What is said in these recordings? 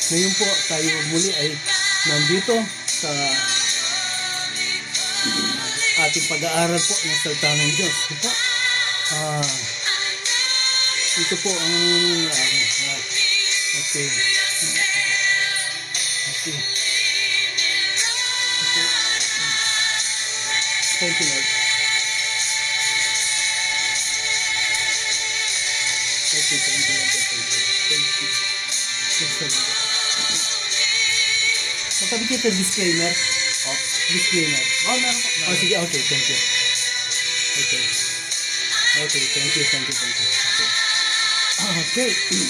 Ngayon po tayo muli ay nandito sa ating pag-aaral po ng salita ng Diyos. Ito, ito po ang okay. Thank you, Lord. Thank you, Lord. Thank you. Matabi kita disclaimer. Oh, disclaimer. Oh, meron po. Oh, sige, okay, thank you. Okay. Okay, thank you. Okay. Thank you.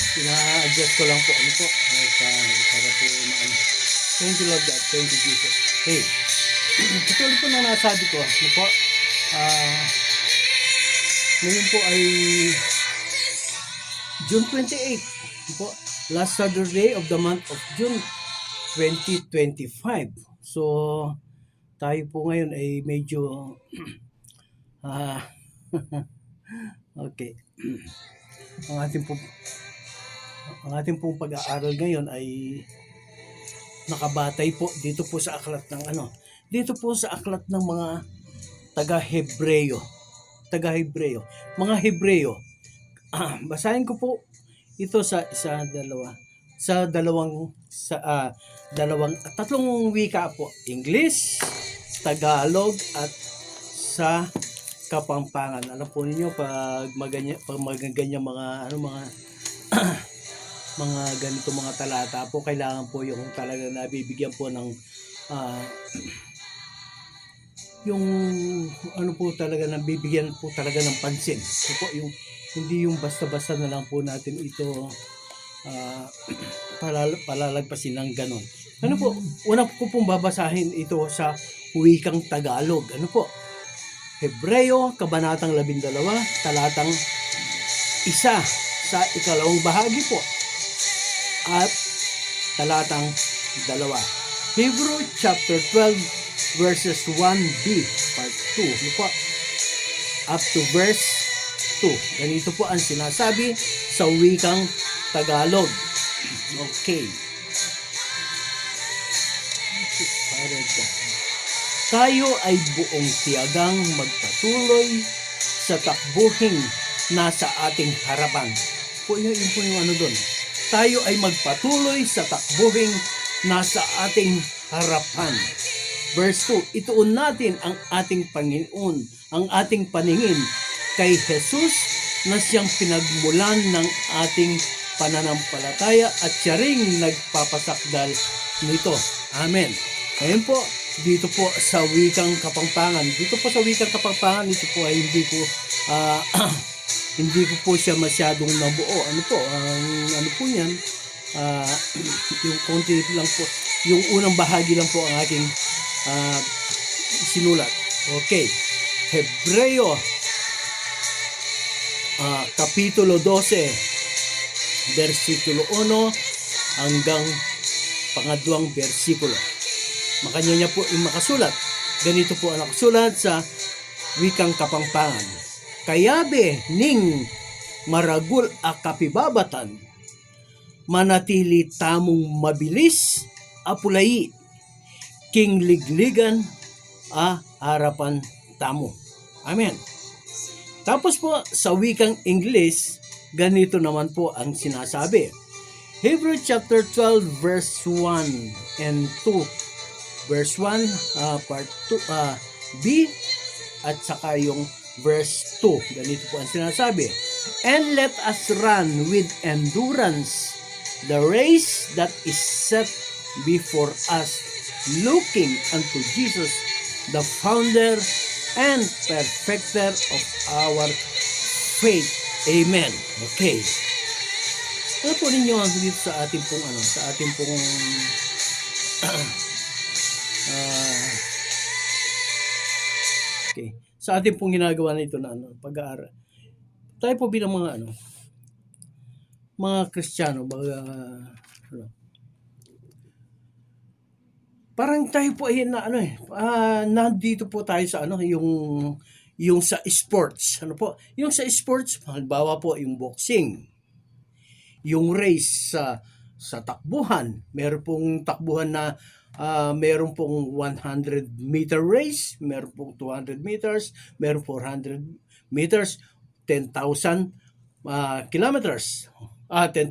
Pina-adjust ko lang po. Ano po? Para po maano. Thank you, Lord God. Thank you, Jesus. Okay. Ito po na nasabi ko. Ano po? Ngayon po ay June 28. Ano po? Last Saturday of the month of June 2025. So, tayo po ngayon ay medyo okay. Ang ating pong pag-aaral ngayon ay nakabatay po dito po sa aklat ng dito po sa aklat ng mga taga-Hebreo. Mga Hebreo. Basahin ko po ito tatlong wika po, English, Tagalog at sa Kapampangan. Alam po ninyo pag magaganyan mga mga ganito mga talata po, kailangan po yung talaga nabibigyan po ng yung po talaga nabibigyan po talaga ng pansin. So po yung hindi yung basta-basta na lang po natin ito palalagpasin ng ganon. Ano po? Una ko pong babasahin ito sa wikang Tagalog. Ano po? Hebreo, Kabanatang 12, talatang 1 sa ikalawang bahagi po. At talatang 2. Hebrew chapter 12 verses 1b part 2. Ano po? Up to verse 2. Ganito po ang sinasabi sa wikang Tagalog. Okay. Tayo ay buong tiyagang magpatuloy sa takbuhing nasa ating harapan. Yun po yung doon. Tayo ay magpatuloy sa takbuhing nasa ating harapan. Verse 2, ituon natin ang ating Panginoon, ang ating paningin kay Jesus na siyang pinagmulan ng ating pananampalataya at siya ring nagpapasakdal nito. Amen. Ngayon po, dito po sa wikang Kapampangan. Dito po sa wikang Kapampangan, ito po ay hindi ko po siya masyadong nabuo. Ano po niyan? Yung konti lang po, yung unang bahagi lang po ang aking sinulat. Okay. Hebreo Kapitulo 12 versikulo 1 hanggang pangadwang versikulo. Makanya niya po yung makasulat. Ganito po ang nakasulat sa wikang Kapampangan. Kayabe ning maragul a kapibabatan, manatili tamong mabilis apulay, king ligligan a harapan tamo. Amen. Tapos po sa wikang English, ganito naman po ang sinasabi. Hebrew chapter 12 verse 1 and 2. Verse 1, part 2, B, at saka yung verse 2. Ganito po ang sinasabi. And let us run with endurance the race that is set before us, looking unto Jesus, the founder and perfecter of our faith. Amen. Okay. Ano po ninyo dito sa ating pong okay. Sa ating pong ginagawa na ito na pag-aaral. Tayo po bilang mga Kristiyano, parang tayo po ay nandito po tayo sa yung sa sports. Yung sa sports, halimbawa po yung boxing. yung race sa takbuhan. Meron pong takbuhan na meron pong 100-meter race, meron pong 200 meters, meron 400 meters, 10,000 kilometers. 10,000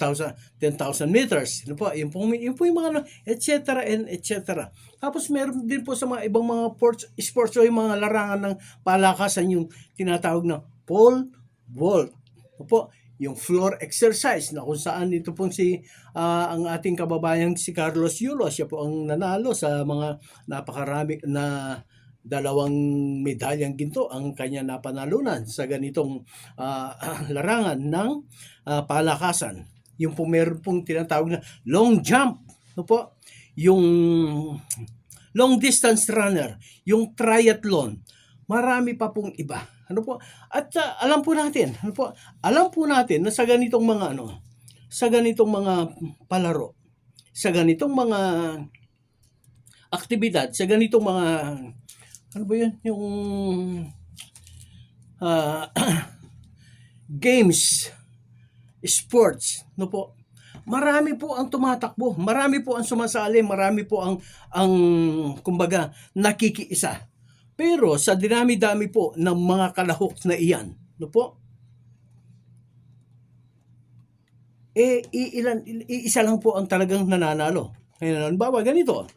meters. Ano po, yun po yung mga ano, et cetera and et cetera. Tapos meron din po sa mga ibang mga sports o yung mga larangan ng palakasan yung tinatawag na pole vault. Ano po, yung floor exercise na kung saan ito pong ang ating kababayang si Carlos Yulo, siya po ang nanalo sa mga napakarami na dalawang medalyang ginto ang kanya napanalunan sa ganitong larangan ng palakasan. Yung po meron pong tinatawag na long jump, no po? Yung long distance runner, yung triathlon. Marami pa pong iba. Ano po? At alam po natin, ano po? Alam po natin na sa ganitong mga sa ganitong mga palaro, sa ganitong mga aktibidad, sa ganitong mga ano ba yun? Yung games, sports, no po? Marami po ang tumatakbo, marami po ang sumasali, marami po ang kumbaga nakikiisa. Pero sa dinami-dami po ng mga kalahok na iyan, no po? Iisa lang po ang talagang nananalo. Ngayon, halimbawa ganito,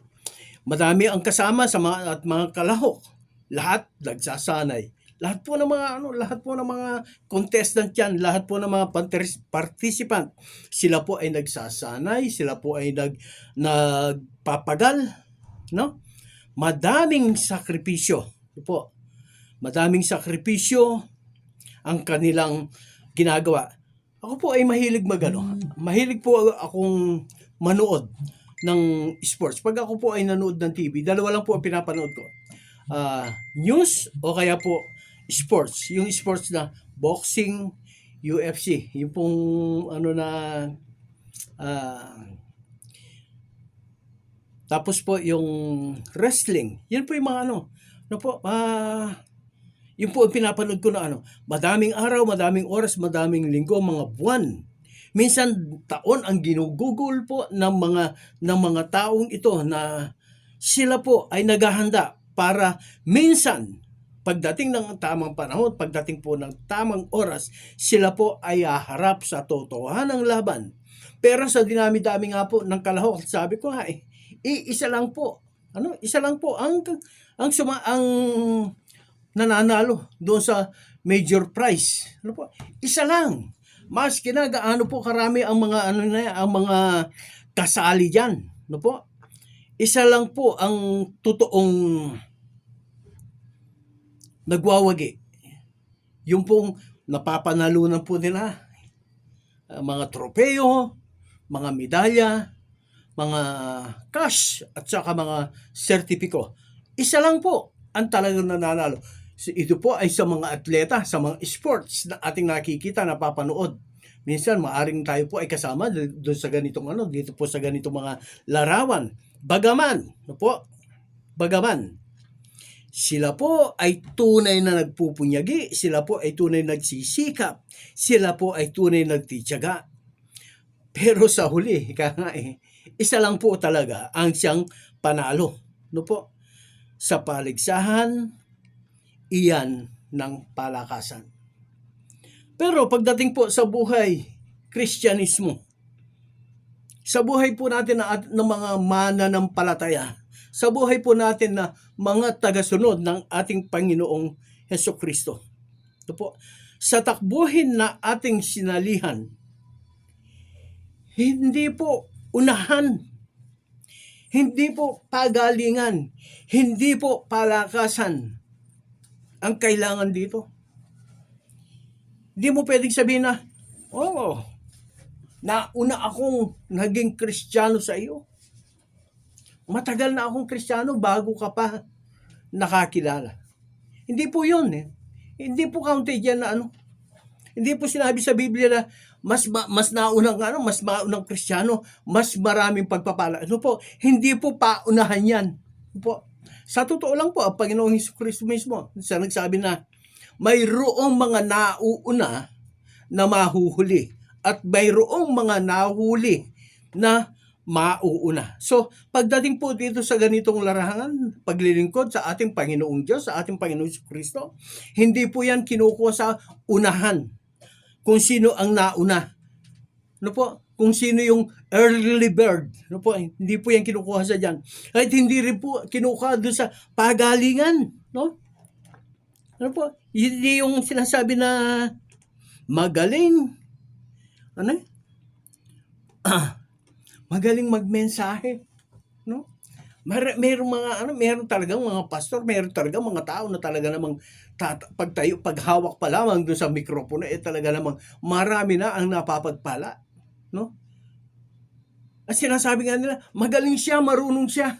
madami ang kasama sa mga kalahok. Lahat nagsasanay. Lahat po ng mga contestant yan, lahat po ng mga participant, sila po ay nagsasanay, sila po ay nagpapagal, no? Madaming sakripisyo, po. Madaming sakripisyo ang kanilang ginagawa. Ako po ay mahilig Mahilig po akong manood ng sports. Pag ako po ay nanood ng TV, dalawa lang po ang pinapanood ko. News o kaya po sports. Yung sports na boxing, UFC. Yung pong tapos po yung wrestling. Yan po yung mga yun po ang pinapanood ko na madaming araw, madaming oras, madaming linggo, mga buwan. Minsan taon ang ginugugol po ng mga taong ito na sila po ay naghahanda para minsan pagdating ng tamang panahon, pagdating po ng tamang oras, sila po ay haharap sa totohanang laban. Pero sa dinami-dami nga po ng kalahok, sabi ko nga isa lang po. Isa lang po ang nananalo doon sa major prize. Isa lang. Mas gaano po karami ang mga ang mga kasali diyan, no po? Isa lang po ang totoong nagwawagi. Yung pong napapanalunan po nila mga tropeo, mga medalya, mga cash at saka mga sertipiko. Isa lang po ang talagang nananalo. Ito po ay sa mga atleta, sa mga sports na ating nakikita, napapanood. Minsan maaring tayo po ay kasama doon sa ganitong dito po sa ganitong mga larawan. Bagaman sila po ay tunay na nagpupunyagi, sila po ay tunay nagsisikap, sila po ay tunay nagtitiyaga. Pero sa huli, isa lang po talaga ang siyang panalo. No po? Sa paligsahan, iyan ng palakasan. Pero pagdating po sa buhay, Kristyanismo, sa buhay po natin ng mga mananampalataya, sa buhay po natin na mga tagasunod ng ating Panginoong Hesukristo. Ito po, sa takbuhin na ating sinalihan, hindi po unahan, hindi po pagalingan, hindi po palakasan ang kailangan dito. Hindi mo pwedeng sabihin na, nauna akong naging Kristiyano sa iyo. Matagal na akong Kristiyano bago ka pa nakakilala. Hindi po yun Hindi po counted yan na Hindi po sinabi sa Biblia na mas naunang Kristiyano, mas maraming pagpapala. Hindi po paunahan yan. Sa totoo lang po, ang Panginoong Hesukristo mismo, siya nagsabi na mayroong mga nauuna na mahuhuli at mayroong mga nahuli na mauuna. So, pagdating po dito sa ganitong larangan, paglilingkod sa ating Panginoong Diyos, sa ating Panginoong Kristo, hindi po yan kinukuha sa unahan kung sino ang nauna. No po? Kung sino yung early bird. No po? Hindi po yan kinukuha sa dyan. At hindi rin po kinukuha doon sa pagalingan. No? Ano po? Hindi yung sinasabi na magaling. Ano? Magaling magmensahe. No? Meron mga meron talagang mga pastor, meron talagang mga tao na talaga namang paghawak pa lamang doon sa mikropono talaga namang marami na ang napapagpala, no? At sinasabi nga nila, magaling siya, marunong siya,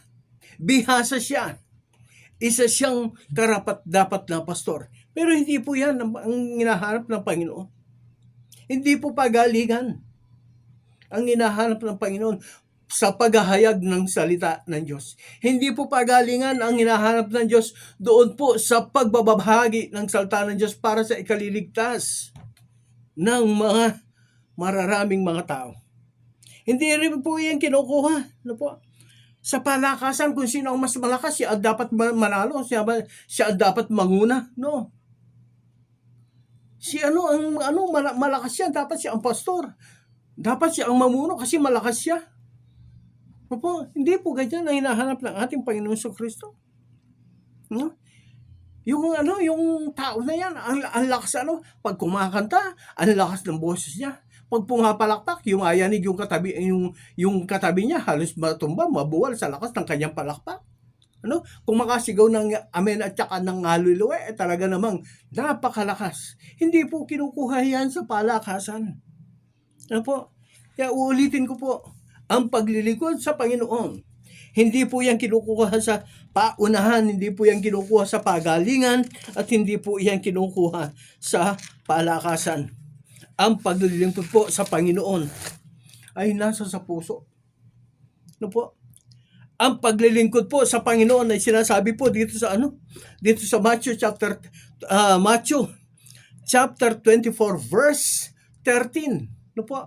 bihasa siya. Isa siyang karapat-dapat na pastor. Pero hindi po yan ang hinahanap ng Panginoon. Hindi po pagalingan ang hinahanap ng Panginoon sa paghahayag ng salita ng Diyos. Hindi po pagalingan ang hinahanap ng Diyos doon po sa pagbabahagi ng salita ng Diyos para sa ikaliligtas ng mga mararaming mga tao. Hindi rin po yan kinukuha. Ano po? Sa palakasan, kung sino ang mas malakas, siya dapat manalo, siya dapat manguna. No. Si malakas siya, dapat siya ang pastor. Dapat siya ang mamuno kasi malakas siya. Opo, hindi po ganyan na hinahanap ng ating Panginoon Kristo. No? Yung tao na yan, ang lakas pag kumakanta, ang lakas ng boses niya. Pag pumapalakpak, yumayanig yung katabi niya, halos matumba, mabuwal sa lakas ng kanyang palakpak. Kung makasigaw ng amen at saka ng hallelujah, talaga namang napakalakas. Hindi po kinukuha yan sa palakasan. Ano po? Kaya uulitin ko po, ang paglilingkod sa Panginoon, hindi po yan kinukuha sa paunahan, hindi po yan kinukuha sa pagalingan, at hindi po yan kinukuha sa palakasan. Ang paglilingkod po sa Panginoon ay nasa sa puso. Ano po? Ang paglilingkod po sa Panginoon ay sinasabi po dito sa Dito sa Matthew chapter 24 verse 13. Ano po?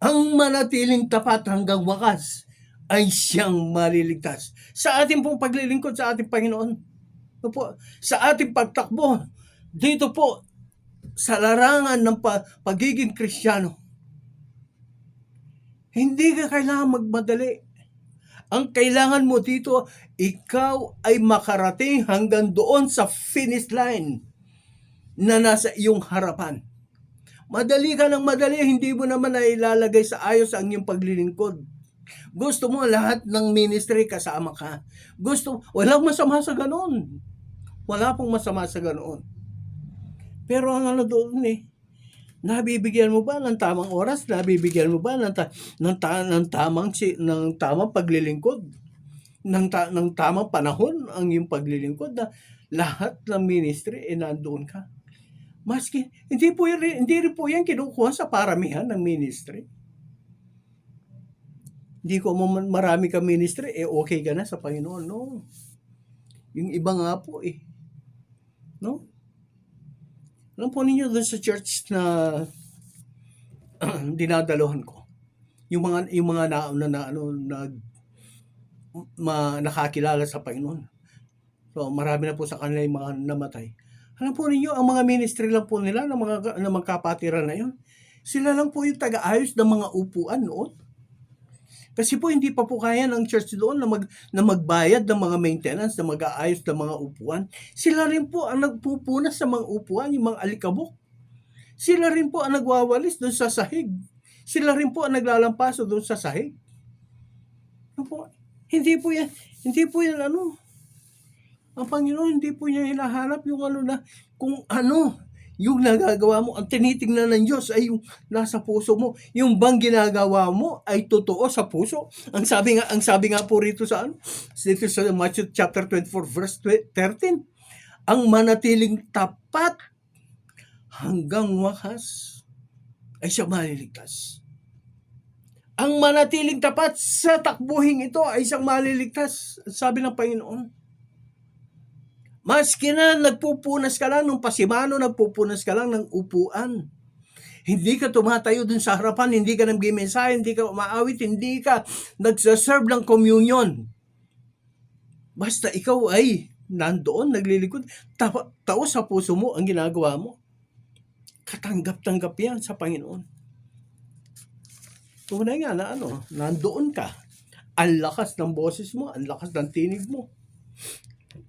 Ang manatiling tapat hanggang wakas ay siyang maliligtas. Sa ating pong paglilingkod sa ating Panginoon, ano po? Sa ating pagtakbo, dito po, sa larangan ng pagiging Kristiyano, hindi ka kailangan magmadali. Ang kailangan mo dito, ikaw ay makarating hanggang doon sa finish line na nasa iyong harapan. Madali ka ng madali, hindi mo naman na ilalagay sa ayos ang iyong paglilingkod. Gusto mo lahat ng ministry kasama ka. Walang masama sa ganoon. Wala pong masama sa ganoon. Pero ang doon nabibigyan mo ba ng tamang oras? Nabibigyan mo ba ng tamang paglilingkod? Ng tamang panahon ang iyong paglilingkod na lahat ng ministry nandoon ka? Maski, hindi rin po yan kinukuha sa paramihan ng ministry. Hindi ko marami ka ministry, okay ka na sa Panginoon. No. Yung iba nga po No? Alam po ninyo doon sa church na dinadaluhan ko. Yung mga nakakilala sa Panginoon. So, marami na po sa kanila yung mga namatay. Alam po ninyo, ang mga ministry lang po nila na magkapatiran na yun, sila lang po yung taga-ayos ng mga upuan noon. Kasi po hindi pa po kaya ng church doon na magbayad ng mga maintenance, na mag-aayos ng mga upuan. Sila rin po ang nagpupunas sa mga upuan, yung mga alikabok. Sila rin po ang nagwawalis doon sa sahig. Sila rin po ang naglalampaso doon sa sahig. Hindi po yan ang Panginoon, hindi po niya hinahanap yung yung nagagawa mo. Ang tinitingnan ng Diyos ay yung nasa puso mo. Yung bang ginagawa mo ay totoo sa puso. Ang sabi nga po rito dito sa Matthew chapter 24 verse 13, ang manatiling tapat hanggang wakas ay siya maliligtas. Ang manatiling tapat sa takbuhing ito ay siyang maliligtas, sabi ng Panginoon. Maski na nagpupunas ka lang ng pasimano, nagpupunas ka lang ng upuan, Hindi ka tumatayo dun sa harapan, hindi ka nag-mensahe, hindi ka umaawit, hindi ka nagsaserve ng communion. Basta ikaw ay nandoon, naglilingkod, tao sa puso mo ang ginagawa mo. Katanggap-tanggap yan sa Panginoon. Tunay nga na nandoon ka. Ang lakas ng boses mo, ang lakas ng tinig mo.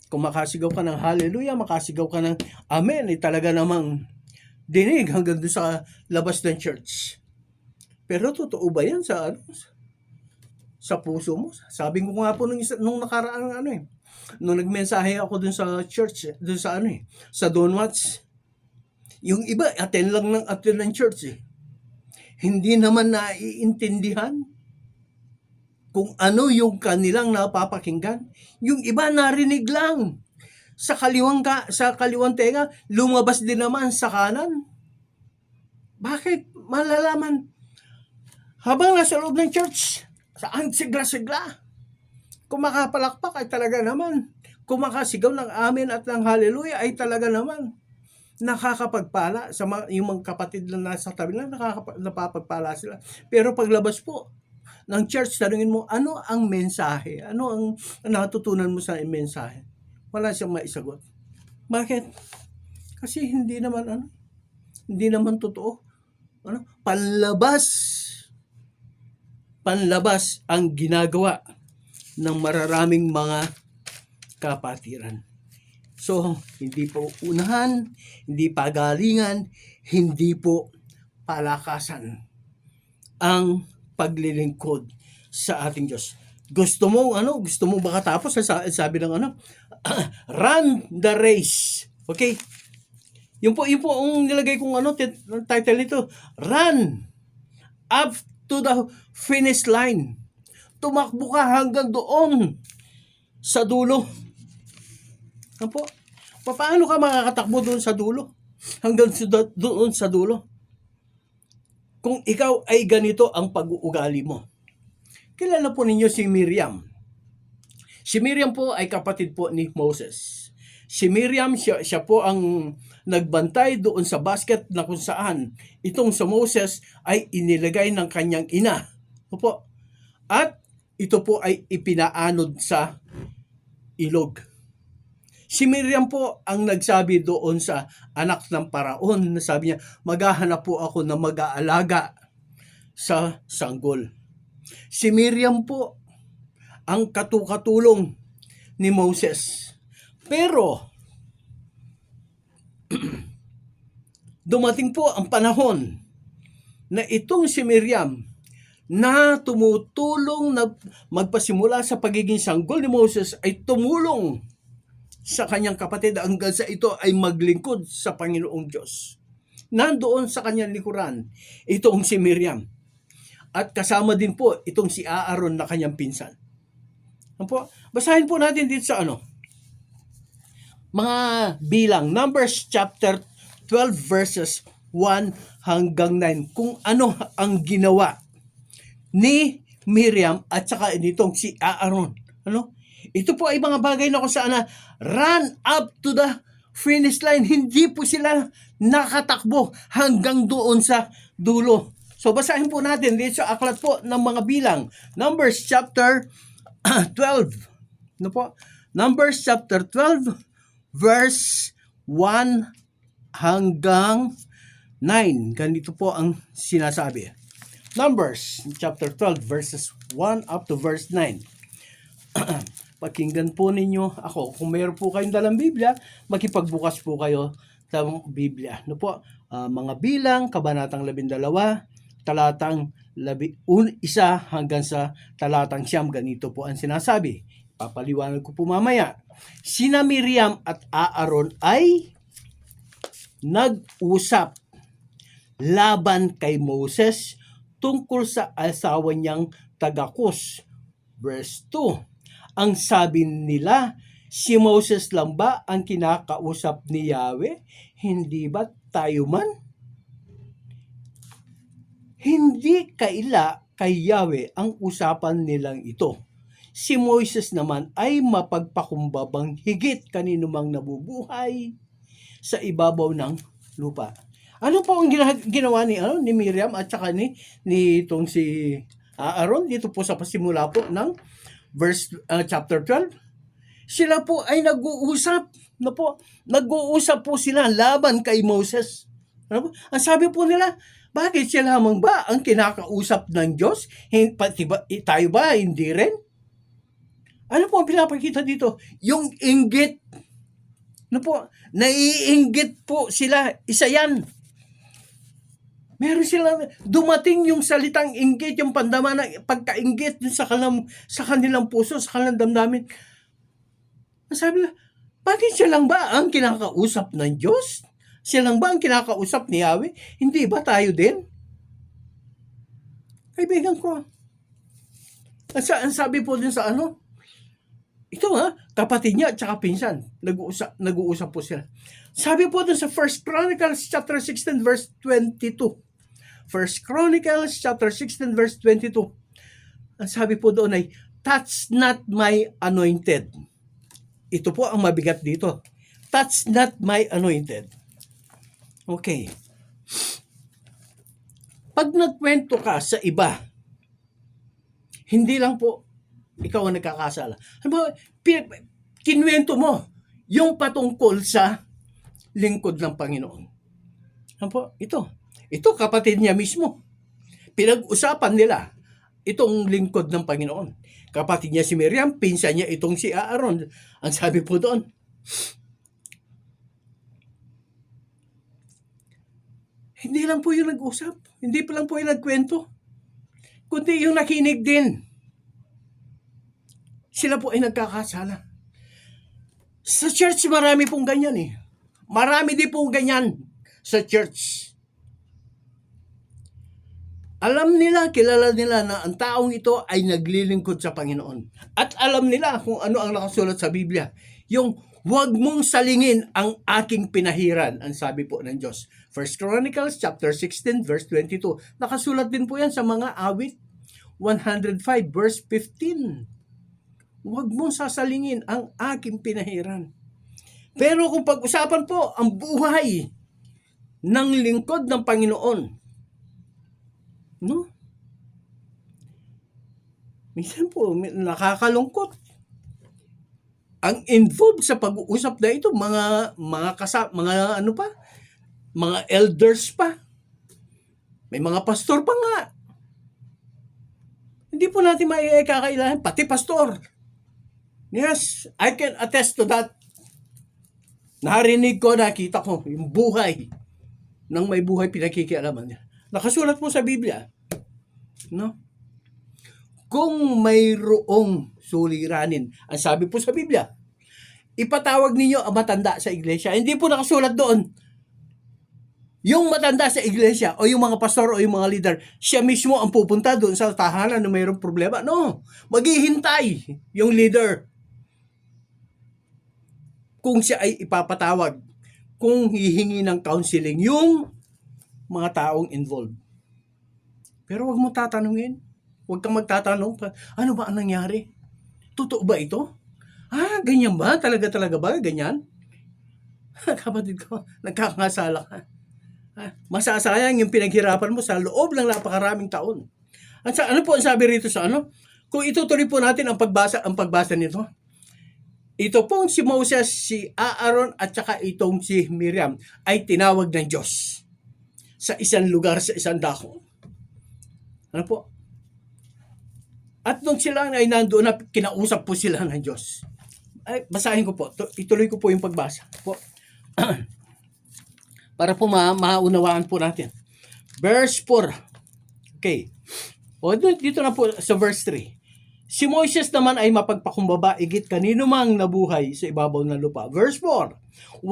Kung makasigaw ka ng hallelujah, makasigaw ka ng amen, talaga namang dinig hanggang doon sa labas ng church. Pero totoo ba yan sa puso mo? Sabi ko nga po nung nakaraan nung nagmensahe ako dun sa church, dun sa sa Don Watts. Yung iba, attend ng church Hindi naman naiintindihan kung ano yung kanilang napapakinggan. Yung iba narinig lang. Sa kaliwang tenga, lumabas din naman sa kanan. Bakit? Malalaman. Habang nasa loob ng church, saan sigla-sigla? Kung makapalakpak ay talaga naman. Kung makasigaw ng amen at ng hallelujah ay talaga naman. Nakakapagpala sa yung mga kapatid na nasa tabi lang, napapagpala sila. Pero paglabas po ng church, tanungin mo, ano ang mensahe? Ano ang natutunan mo sa mensahe? Wala siyang maisagot. Bakit? Kasi hindi naman totoo. Panlabas ang ginagawa ng mararaming mga kapatiran. So, hindi po unahan, hindi pagalingan, hindi po palakasan ang paglilingkod sa ating Diyos. Gusto mo baka tapos sabi ng run the race. Okay? Yung po ang nilagay kong title nito, run up to the finish line. Tumakbo ka hanggang doon sa dulo. Ano? Paano ka makakatakbo doon sa dulo? Hanggang doon sa dulo? Kung ikaw ay ganito ang pag-uugali mo. Kilala po ninyo si Miriam. Si Miriam po ay kapatid po ni Moses. Si Miriam, siya po ang nagbantay doon sa basket na kung saan itong sa Moses ay inilagay ng kanyang ina. Opo. At ito po ay ipinaanod sa ilog. Si Miriam po ang nagsabi doon sa anak ng paraon na sabi niya, maghahanap po ako ng mag-aalaga sa sanggol. Si Miriam po ang katukatulong ni Moses. Pero dumating po ang panahon na itong si Miriam na tumutulong na magpasimula sa pagiging sanggol ni Moses ay tumulong sa kanyang kapatid hanggang sa ito ay maglingkod sa Panginoong Diyos. Nandoon sa kanyang likuran itong si Miriam. At kasama din po itong si Aaron na kanyang pinsan. Basahin po natin dito sa mga bilang. Numbers chapter 12 verses 1 hanggang 9. Kung ano ang ginawa ni Miriam at saka nitong si Aaron. Ito po ay mga bagay na kung saan run up to the finish line. Hindi po sila nakatakbo hanggang doon sa dulo. So basahin po natin dito sa aklat po ng mga bilang. Numbers chapter 12. Numbers chapter 12 verse 1 hanggang 9. Ganito po ang sinasabi. Numbers chapter 12 verses 1 up to verse 9. Pakinggan po ninyo ako. Kung mayroon po kayong dalang Biblia, makipagbukas po kayo ng Biblia. Mga bilang, kabanatang 12, talatang 1 hanggang sa talatang 9. Ganito po ang sinasabi. Papaliwanag ko po mamaya. Sina Miriam at Aaron ay nag-usap laban kay Moses tungkol sa asawa niyang taga-Kus. Verse 2. Ang sabi nila, si Moses lang ba ang kinakausap ni Yahweh? Hindi ba tayo man? Hindi kaila kay Yahweh ang usapan nilang ito. Si Moses naman ay mapagpakumbabang higit kanino mang nabubuhay sa ibabaw ng lupa. Ano po ang ginawa ni Miriam at saka ni itong si Aaron dito po sa pasimula po ng chapter 12? Sila po ay nag-uusap. No po, nag-uusap po sila laban kay Moses. Ano po? Ang sabi po nila, bakit siya lamang ba ang kinakausap ng Diyos? Pati ba, tayo ba hindi rin? Ano po ang pinapakita dito? Yung inggit. Ano po? Naiinggit po sila. Isa yan. Meron sila, dumating yung salitang inggit, yung pandama ng pagkainggit sa kanilang puso, sa kanilang damdamin. Sabi na, bakit siya lang ba ang kinakausap ng Diyos? Siya lang ba ang kinakausap ni Yahweh? Hindi ba tayo din? Kaibigan ko. Ang sabi po din sa ito kapatid niya at saka pinsan, nag-uusap po sila. Sabi po dun sa 1 Chronicles chapter 16 verse 22. 1 Chronicles chapter 16 verse 22. Ang sabi po doon ay, touch not my anointed. Ito po ang mabigat dito. Touch not my anointed. Okay. Pag nagkwento ka sa iba, hindi lang po ikaw ang nagkakasala. Kinwento mo yung patungkol sa lingkod ng Panginoon. Ano po? Ito kapatid niya mismo. Pinag-usapan nila itong lingkod ng Panginoon. Kapatid niya si Miriam, pinsan niya itong si Aaron. Ang sabi po doon, hindi lang po yung nag-usap. Hindi pa lang po yung nagkwento. Kundi yung nakinig din. Sila po ay nagkakasala. Sa church, marami pong ganyan eh. Marami din pong ganyan sa church. Alam nila, kilala nila na ang taong ito ay naglilingkod sa Panginoon. At alam nila kung ano ang nakasulat sa Biblia. Yung huwag mong salingin ang aking pinahiran, ang sabi po ng Diyos. 1 Chronicles chapter 16 verse 22. Nakasulat din po yan sa mga awit 105 verse 15. Huwag mong sasalingin ang aking pinahiran. Pero kung pag-usapan po ang buhay ng lingkod ng Panginoon, no? Minsan po, nakakalungkot. Ang involved sa pag-uusap na ito, mga elders pa. May mga pastor pa nga. Hindi po natin kakailangan, pati pastor. Yes, I can attest to that. Narinig ko, nakita ko, yung buhay ng may buhay pinakikialaman niya. Nakasulat po sa Biblia, no? Kung mayroong suliranin, ang sabi po sa Biblia, ipatawag ninyo ang matanda sa iglesia. Hindi po nakasulat doon. Yung matanda sa iglesia o yung mga pastor o yung mga leader, siya mismo ang pupunta doon sa tahanan na mayroong problema. No, maghihintay yung leader. Kung siya ay ipapatawag, kung hihingi ng counseling yung mga taong involved. Pero wag mo tatanungin. Huwag kang magtatanong, ano ba ang nangyari? Totoo ba ito? Ganyan ba? Talaga ba? Ganyan? Kapatid ko, nagkakasala ka. Masasayang yung pinaghirapan mo sa loob ng napakaraming taon. Ano po ang sabi rito sa Kung itutuloy po natin ang pagbasa nito, ito pong si Moses, si Aaron at saka itong si Miriam ay tinawag ng Diyos sa isang lugar, sa isang dako. Ano po? At nung sila ay nandoon na, kinausap po sila ng Diyos. Ay, basahin ko po. Ituloy ko po yung pagbasa po. Para po maunawaan po natin. Verse 4. Okay. O dito na po sa verse 3. Si Moises naman ay mapagpakumbaba igit kanino mang nabuhay sa ibabaw ng lupa. Verse 4.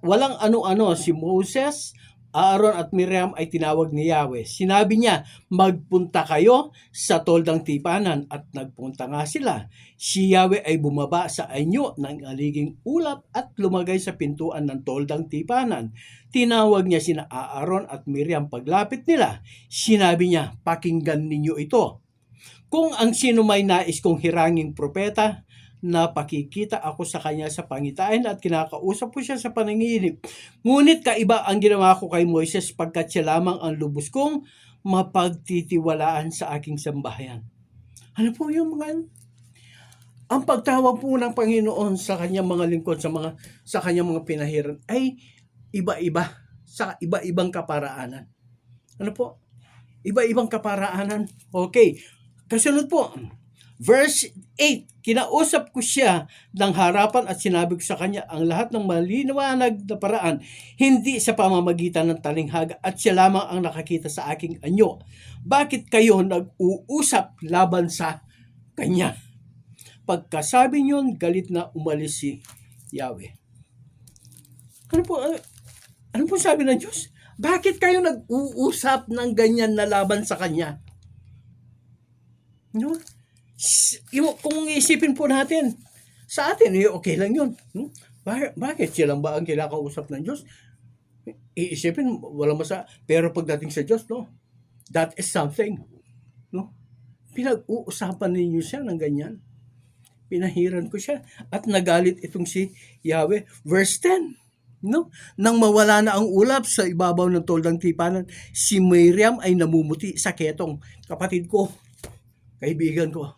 Walang ano-ano si Moses, Aaron at Miriam ay tinawag ni Yahweh. Sinabi niya, magpunta kayo sa toldang tipanan, at nagpunta nga sila. Si Yahweh ay bumaba sa anyo ng aliging ulap at lumagay sa pintuan ng toldang tipanan. Tinawag niya sina Aaron at Miriam. Paglapit nila, sinabi niya, pakinggan ninyo ito. Kung ang sino may nais kong hiranging propeta, Napakikita ako sa kanya sa pangitain at kinakausap ko siya sa panaginip. Ngunit kaiba ang ginawa ko kay Moises pagkat siya lamang ang lubos kong mapagtitiwalaan sa aking sambahayan. Ano po yung mga ang pagtawag po ng Panginoon sa kanyang mga lingkod, sa kanyang mga pinahiran ay iba-iba sa iba-ibang kaparaanan. Ano po? Iba-ibang kaparaanan. Okay. Kasunod po, verse 8, kinausap ko siya ng harapan at sinabi ko sa kanya ang lahat ng malinawanag na paraan, hindi sa pamamagitan ng talinghaga at siya lamang ang nakakita sa aking anyo. Bakit kayo nag-uusap laban sa kanya? Pagkasabi niyon, galit na umalis si Yahweh. Ano po sabi ng Diyos? Bakit kayo nag-uusap ng ganyan na laban sa kanya? No? Kung isipin po natin, sa atin, okay lang yun. Bakit silang ba ang kinakausap ng Diyos? Iisipin, walang masa. Pero pagdating sa Diyos, no? That is something. No? Pinag-uusapan ninyo siya ng ganyan. Pinahiran ko siya at nagalit itong si Yahweh. Verse 10, no? Nang mawala na ang ulap sa ibabaw ng toldang tipanan, si Miriam ay namumuti sa ketong. Kapatid ko, kaibigan ko,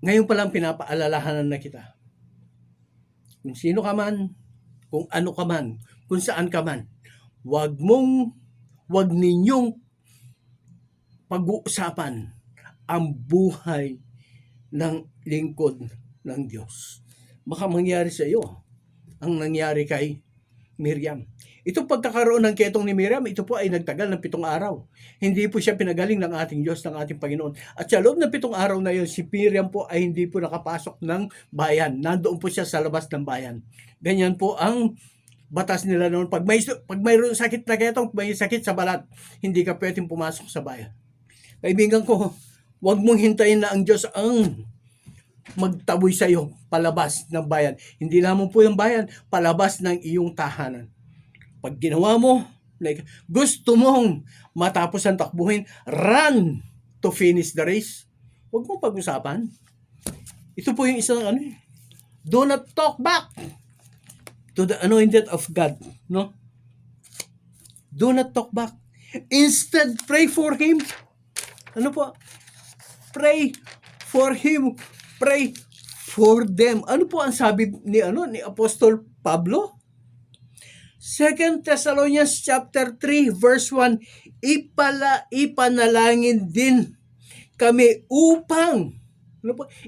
ngayon pa lang pinapaalalahanan na kita. Kung sino ka man, kung ano ka man, kung saan ka man, wag ninyong pag-uusapan ang buhay ng lingkod ng Diyos. Baka mangyari sa iyo ang nangyari kay Miriam. Itong pagkakaroon ng ketong ni Miriam, ito po ay nagtagal ng 7 araw. Hindi po siya pinagaling ng ating Diyos, ng ating Panginoon. At sa loob ng 7 araw na yun, si Miriam po ay hindi po nakapasok ng bayan. Nandoon po siya sa labas ng bayan. Ganyan po ang batas nila noon. Pag mayroon sakit na ketong, may sakit sa balat, hindi ka pwedeng pumasok sa bayan. Kaibigan ko, huwag mong hintayin na ang Diyos ang magtaboy sa iyo palabas ng bayan. Hindi lamang po yung bayan, palabas ng iyong tahanan. Pag ginawa mo, like, gusto mong matapos ang takbuhin, run to finish the race. Huwag mong pag-usapan. Ito po yung isang do not talk back to the anointed of God. No? Do not talk back. Instead, pray for him. Ano po? Pray for him. Pray for them. Ano po ang sabi ni Apostol Pablo? 2 Thessalonians chapter 3 verse 1, ipanalangin din kami upang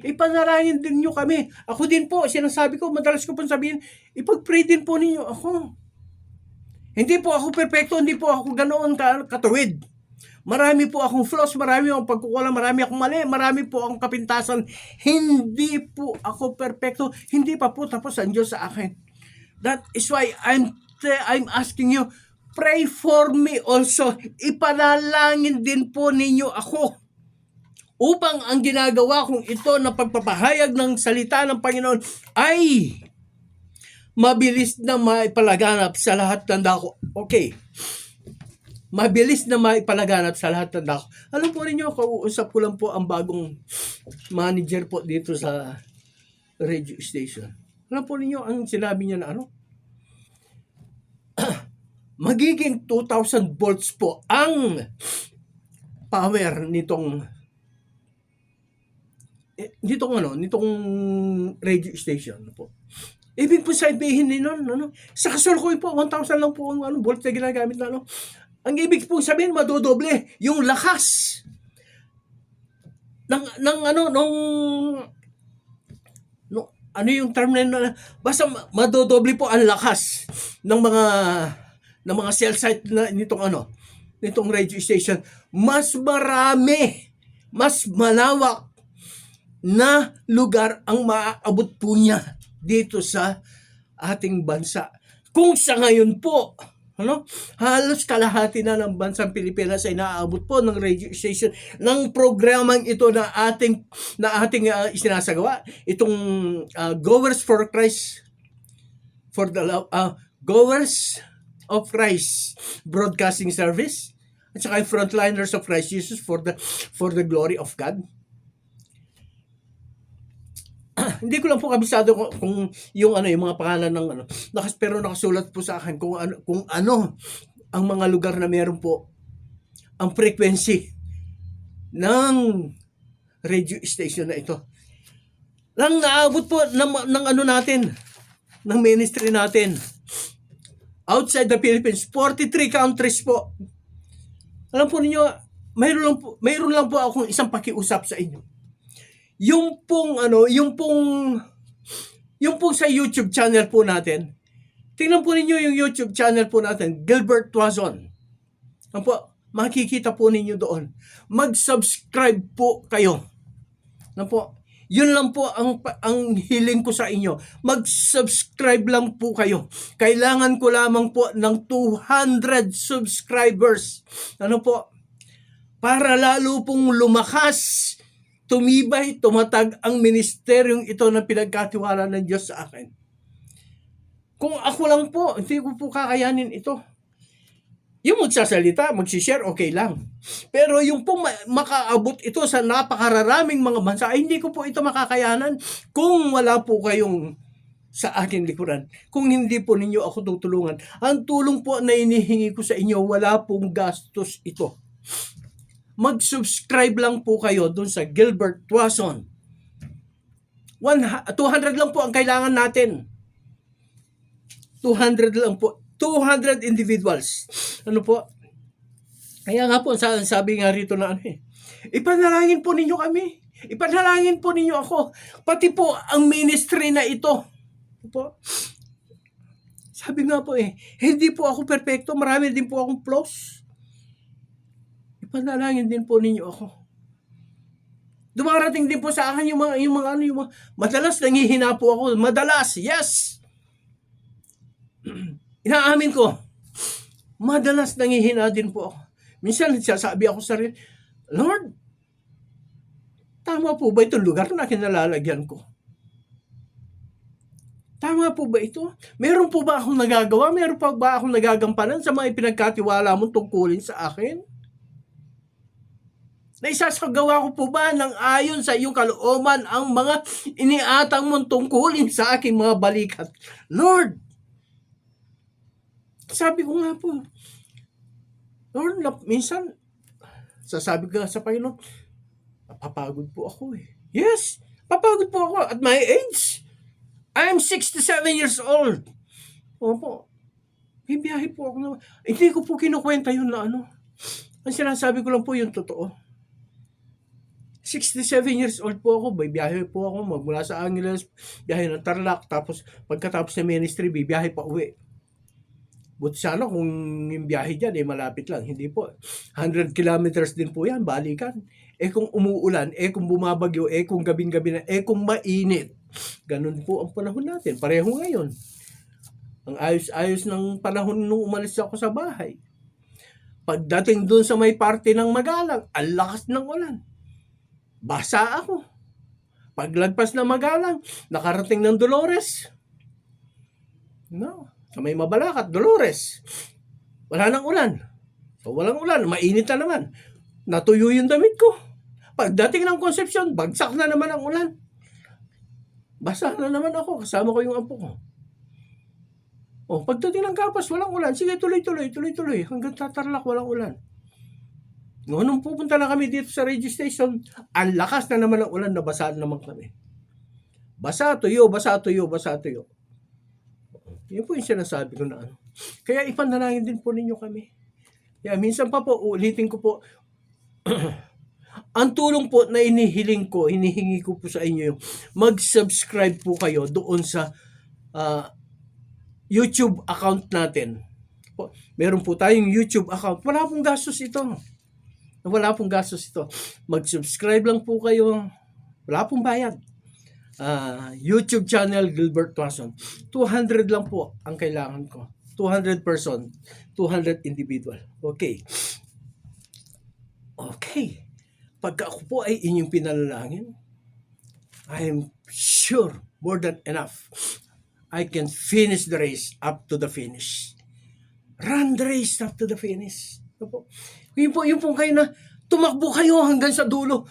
ipanalangin din nyo kami. Ako din po, sinasabi ko, madalas ko pong sabihin, ipag-pray din po ninyo ako. Hindi po ako perfecto, hindi po ako ganoon katuwid. Marami po akong flaws, marami akong pagkukulang, marami akong mali, marami po akong kapintasan. Hindi po ako perfecto, hindi pa po tapos ang Diyos sa akin. That is why I'm asking you, pray for me also. Ipanalangin din po ninyo ako upang ang ginagawa kong ito na pagpapahayag ng salita ng Panginoon ay mabilis na maipalaganap sa lahat ng dako. Okay. Mabilis na maipalaganap sa lahat ng dako. Alam po ninyo, kausap ko lang po ang bagong manager po dito sa radio station. Alam po ninyo, ang sinabi niya na magiging 2,000 volts po ang power nitong radio station po. Ibig po sabihin din sa kasalukuyan po 1,000 lang po ang volt na ginagamit na Ang ibig po sabihin madodoble yung lakas yung term na basta madodoble po ang lakas ng mga cell site na nitong radio station. Mas marami, mas malawak na lugar ang maaabot po niya dito sa ating bansa. Kung sa ngayon po, halos kalahati na ng bansang Pilipinas ay naaabot po ng radio station ng programang ito na ating isinasagawa. Itong Goers for Christ, Goers of Christ Broadcasting Service, at saka Frontliners of Christ Jesus for the glory of God. Hindi ko lang po kabisado kung yung ano, yung mga pangalan ng ano. Pero nakasulat po sa akin kung ano ang mga lugar na meron po ang frequency ng radio station na ito. Nang naabot po ng ano natin, ng ministry natin. Outside the Philippines, 43 countries po. Alam po ninyo, mayroon lang po akong isang pakiusap sa inyo. Yung pong sa YouTube channel po natin. Tingnan po ninyo yung YouTube channel po natin, Gilbert Tuazon. Ano po, makikita po ninyo doon. Mag-subscribe po kayo. Ano po? Yun lang po ang hiling ko sa inyo. Mag-subscribe lang po kayo. Kailangan ko lamang po ng 200 subscribers. Ano po? Para lalo pong lumakas, tumibay, tumatag ang ministeryong ito na pinagkatiwala ng Diyos sa akin. Kung ako lang po, hindi ko po kakayanin ito. Yung magsasalita, magsishare, okay lang. Pero yung pong makaabot ito sa napakararaming mga bansa, ay hindi ko po ito makakayanan kung wala po kayong sa akin likuran. Kung hindi po ninyo ako tutulungan. Ang tulong po na inihingi ko sa inyo, wala pong gastos ito. Mag-subscribe lang po kayo dun sa Gilbert Tuazon. 200 lang po ang kailangan natin. 200 lang po. 200 individuals. Ano po? Kaya nga po, sabi nga rito na ipanalangin po ninyo kami. Ipanalangin po ninyo ako. Pati po ang ministry na ito. Ano po? Sabi nga po hindi po ako perfecto. Marami din po akong flaws. Ipanalangin din po ninyo ako. Dumarating din po sa akin yung mga madalas nangihina po ako. Madalas, yes! Inaamin ko, madalas nangihina din po ako. Minsan nagsasabi ako sa sarili, Lord, tama po ba itong lugar na kinalalagyan ko? Tama po ba ito? Meron po ba akong nagagawa? Meron pa ba akong nagagampanan sa mga ipinagkatiwala mong tungkulin sa akin? Naisasagawa ko po ba ng ayon sa iyong kalooban ang mga iniatang mong tungkulin sa aking mga balikat? Lord, sabi ko nga po, Lord, minsan, sasabi ko sa Panginoon, papagod po ako Yes, papagod po ako at my age. I'm 67 years old. Opo, bibiyahe po ako na. Hindi ko po kinukwenta yun na ano. Ang sinasabi ko lang po yung totoo. 67 years old po ako, bibiyahe po ako magmula sa Angeles, biyahe ng Tarlac, tapos pagkatapos ng ministry, bibiyahe pa uwi. Buti sana kung yung biyahe dyan, malapit lang. Hindi po. 100 kilometers din po yan, balikan. Kung umuulan, kung bumabagyo, kung gabing-gabi na, kung mainit. Ganun po ang panahon natin. Pareho ngayon. Ang ayos-ayos ng panahon nung umalis ako sa bahay. Pagdating dun sa may parte ng Magalang, ang lakas ng ulan. Basa ako. Paglagpas ng Magalang, nakarating ng Dolores. No. Sa may Mabalacat, Dolores. Wala nang ulan. So, walang ulan. Mainit na naman. Natuyo yung damit ko. Pagdating ng Concepcion, bagsak na naman ang ulan. Basa na naman ako. Kasama ko yung apo ko. Pagdating ng Kapas, walang ulan. Sige, tuloy-tuloy. Hanggang Tarlac, walang ulan. Nung pupunta na kami dito sa radio station, ang lakas na naman ang ulan, nabasaan naman kami. Basa, tuyo. Yun po yung sinasabi ko na ano. Kaya ipanalangin din po ninyo kami. Kaya minsan pa po, ulitin ko po, ang tulong po na hinihingi ko po sa inyo yung mag-subscribe po kayo doon sa YouTube account natin. Meron po tayong YouTube account. Wala pong gastos ito. Mag-subscribe lang po kayo. Wala pong bayad. YouTube channel Gilbert Tuazon. 200 lang po ang kailangan ko. 200 person, 200 individual. Okay. Pagka ako po ay inyong pinalangin, I am sure more than enough. I can finish the race up to the finish. Run the race up to the finish. Yun po kayo na tumakbo kayo hanggang sa dulo.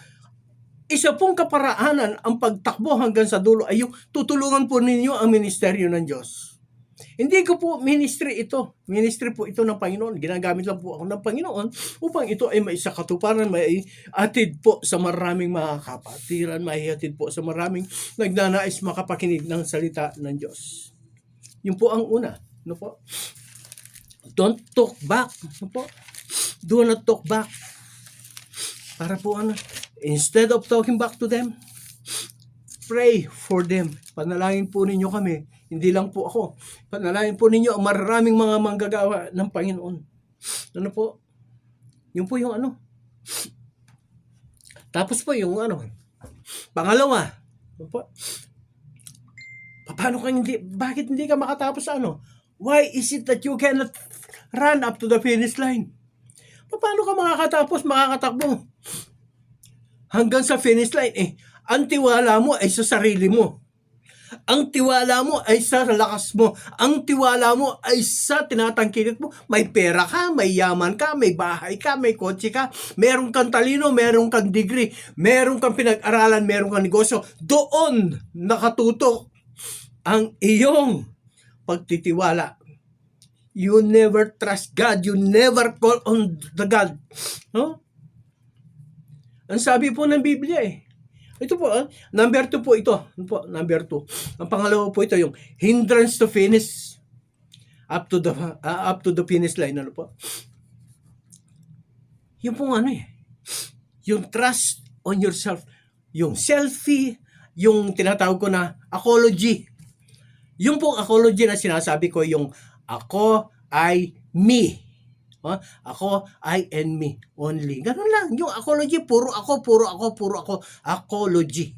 isa pong kaparaanan ang pagtakbo hanggang sa dulo ay yung tutulungan po ninyo ang ministeryo ng Diyos. Hindi ko po ministry ito. Ministry po ito ng Panginoon. Ginagamit lang po ako ng Panginoon upang ito ay maisakatuparan, may atid po sa maraming mga kapatiran, may atid po sa maraming nagnanais makapakinig ng salita ng Diyos. Yun po ang una. No po? Don't talk back. No po? Do not talk back. Para po instead of talking back to them, pray for them. Panalangin po ninyo kami. Hindi lang po ako. Panalangin po ninyo ang maraming mga manggagawa ng Panginoon. Ano po? Yun po yung Tapos po yung pangalawa. Ano po? Paano bakit hindi ka makatapos sa Why is it that you cannot run up to the finish line? Paano ka makakatakbo? Hanggang sa finish line, ang tiwala mo ay sa sarili mo. Ang tiwala mo ay sa lakas mo. Ang tiwala mo ay sa tinatangkilik mo. May pera ka, may yaman ka, may bahay ka, may kotse ka, meron kang talino, meron kang degree, meron kang pinag-aralan, meron kang negosyo. Doon nakatutok ang iyong pagtitiwala. You never trust God. You never call on the God. No? Ang sabi po ng Biblia ito po, number 2 po ito. Number 2. Ang pangalawa po ito, yung hindrance to finish up to the finish line. Ano po? Yung po yung trust on yourself. Yung selfie, yung tinatawag ko na apology. Yung pong apology na sinasabi ko, yung ako ay me. Ako, I and me only. Ganun lang. Yung apology, puro ako. Apology.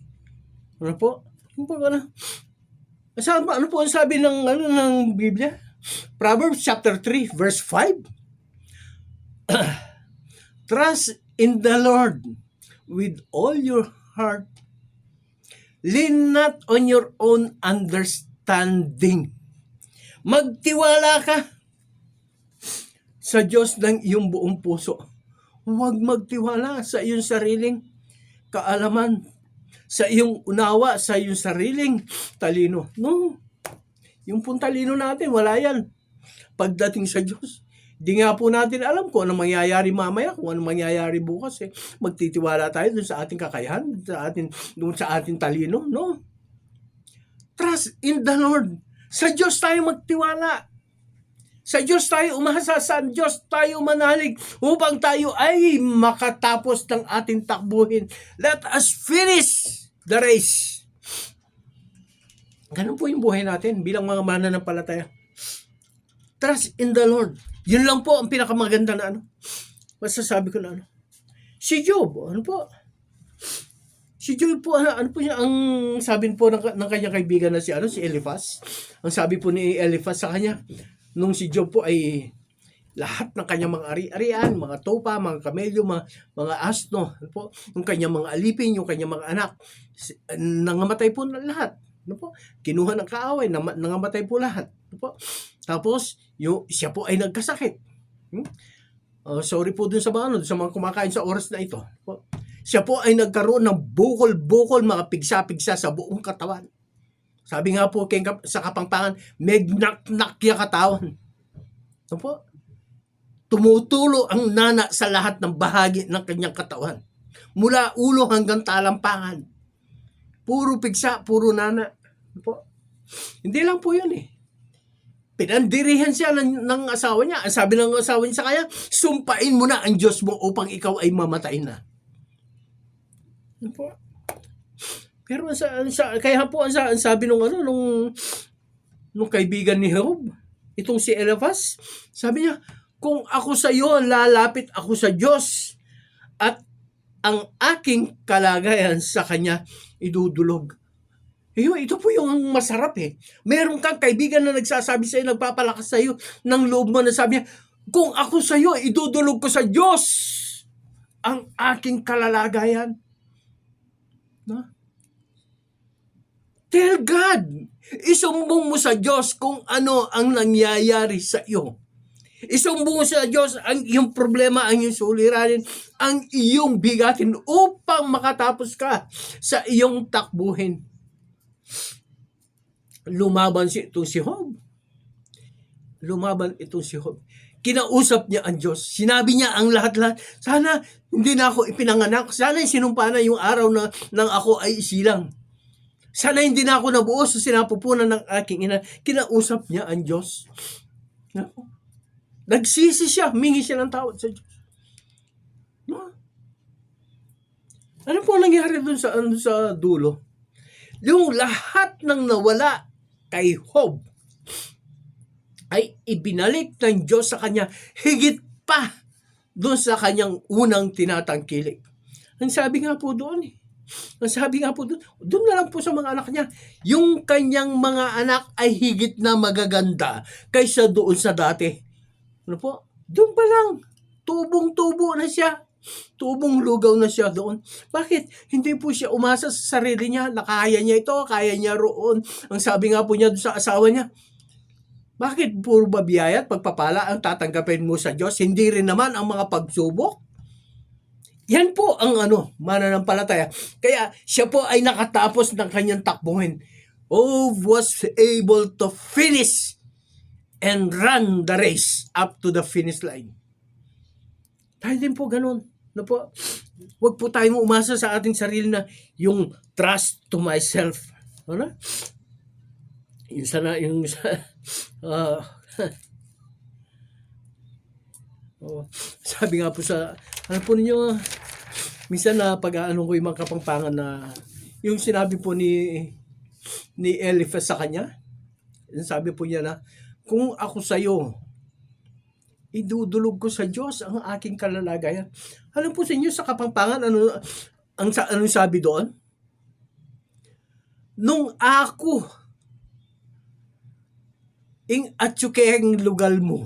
Ano po? Ano po? Ano po ang sabi ng Biblia? Proverbs chapter 3, verse 5. Trust in the Lord with all your heart. Lean not on your own understanding. Magtiwala ka sa Diyos ng iyong buong puso. Huwag magtiwala sa iyong sariling kaalaman, sa iyong unawa, sa iyong sariling talino. No. Yung pong talino natin, wala yan. Pagdating sa Diyos, di nga po natin alam kung ano mangyayari mamaya, kung ano mangyayari bukas. Magtitiwala tayo dun sa ating kakayahan, dun sa ating talino. No. Trust in the Lord. Sa Diyos tayo magtiwala. Sa Diyos tayo umasa, sa Diyos tayo manalig upang tayo ay makatapos ng ating takbuhin. Let us finish the race. Ganun po yung buhay natin bilang mga mananampalataya. Trust in the Lord. Yun lang po ang pinakamaganda na masasabi ko na Si Job, Si Job po, ang sabi po ng kanyang kaibigan na si Eliphaz. Ang sabi po ni Eliphaz sa kanya, nung si Job po ay lahat ng kanyang mga ari-arian, mga tupa, mga kamelyo, mga asno, yung kanyang mga alipin, yung kanyang mga anak, nangamatay po na lahat. Kinuha ng kaaway, nangamatay po lahat. Tapos, siya po ay nagkasakit. Sorry po dun sa mga kumakain sa oras na ito. Siya po ay nagkaroon ng bukol-bukol, mga pigsa-pigsa sa buong katawan. Sabi nga po sa Kapampangan, megnak-nak yung katawan. Tumutulo ang nana sa lahat ng bahagi ng kanyang katawan. Mula ulo hanggang talampangan. Puro pigsa, puro nana. Hindi lang po yun Pinandirihan siya ng asawa niya. Sabi ng asawa niya sa kanya, sumpain mo na ang Diyos mo upang ikaw ay mamatay na. Pero kaya po ang sabi nung kaibigan ni Job, itong si Eliphaz, sabi niya, kung ako sa iyo, lalapit ako sa Diyos at ang aking kalagayan sa Kanya idudulog. Ito po yung masarap Meron kang kaibigan na nagsasabi sa iyo, nagpapalakas sa iyo ng loob mo na sabi niya, kung ako sa iyo, idudulog ko sa Diyos ang aking kalalagayan. No? Tell God, isumbong mo sa Diyos kung ano ang nangyayari sa iyo. Isumbong mo sa Diyos ang iyong problema, ang iyong suliranin, ang iyong bigatin upang makatapos ka sa iyong takbuhin. Lumaban itong si Job. Lumaban itong si Job. Kinausap niya ang Diyos. Sinabi niya ang lahat-lahat. Sana hindi na ako ipinanganak. Sana sinumpa na yung araw na nang ako ay isilang. Sana hindi na ako nabuo sa sinapupunan ng aking ina. Kinausap niya ang Diyos. Nagsisi siya. Mingi siya ng tawad sa Diyos. Ano po nangyari dun sa dulo? Yung lahat ng nawala kay Job ay ibinalik ng Diyos sa kanya higit pa doon sa kanyang unang tinatangkilik. Ang sabi nga po doon doon na lang po sa mga anak niya, yung kanyang mga anak ay higit na magaganda kaysa doon sa dati. Ano po? Doon pa lang, tubong-tubo na siya. Tubong lugaw na siya doon. Bakit? Hindi po siya umasa sa sarili niya na kaya niya ito, kaya niya roon. Ang sabi nga po niya doon sa asawa niya, bakit puro ba biyaya at pagpapala ang tatanggapin mo sa Diyos? Hindi rin naman ang mga pagsubok? Yan po ang mananampalataya. Kaya siya po ay nakatapos ng kanyang takbuhin. Was able to finish and run the race up to the finish line. Tayo din po ganun. Huwag po tayong umasa sa ating sarili na yung trust to myself. Ano? Sabi nga po ninyo, minsan na pag-aano ko yung mga kapampangan na yung sinabi po ni Eliphaz sa kanya, sabi po niya na, kung ako sa'yo, idudulog ko sa Diyos ang aking kalalagayan. Alam po sa inyo sa kapampangan, ano sabi doon? Nung ako ing atsukeng lugal mo.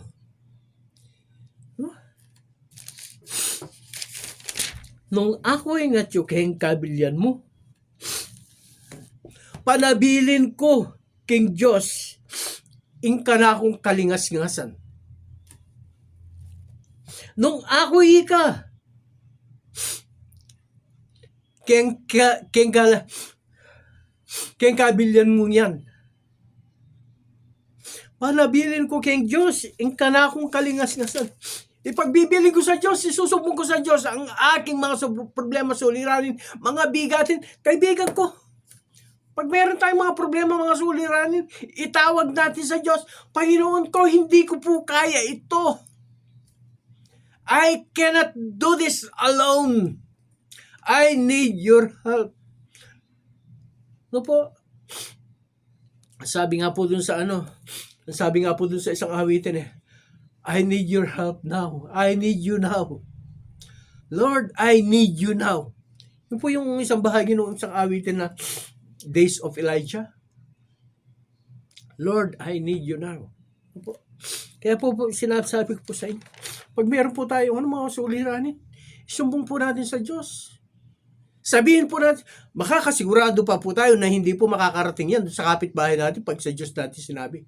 Nung ako ing atsukeng kabilyan mo, panabilin ko king Diyos ing kanakong kalingas-ngasan. Nung ako ika, keng kabilyan mo yan. Panabilin ko keng Diyos, ing kanakong kalingas-ngasan. Ipagbibilin ko sa Diyos, isusubong ko sa Diyos ang aking mga problema, suliranin, mga bigatin. Kaibigan ko, pag meron tayong mga problema, mga suliranin, itawag natin sa Diyos, Panginoon ko, hindi ko po kaya ito. I cannot do this alone. I need your help. No po? Sabi nga po dun sa isang awitin I need your help now. I need you now. Lord, I need you now. Yun po yung isang bahagi ng isang awitin na Days of Elijah. Lord, I need you now. Yun po. Kaya po sinasabi ko po sa inyo, pag meron po tayo mga suliranin, isumbong po natin sa Diyos. Sabihin po natin, makakasigurado pa po tayo na hindi po makakarating yan sa kapitbahay natin pag sa Diyos natin sinabi.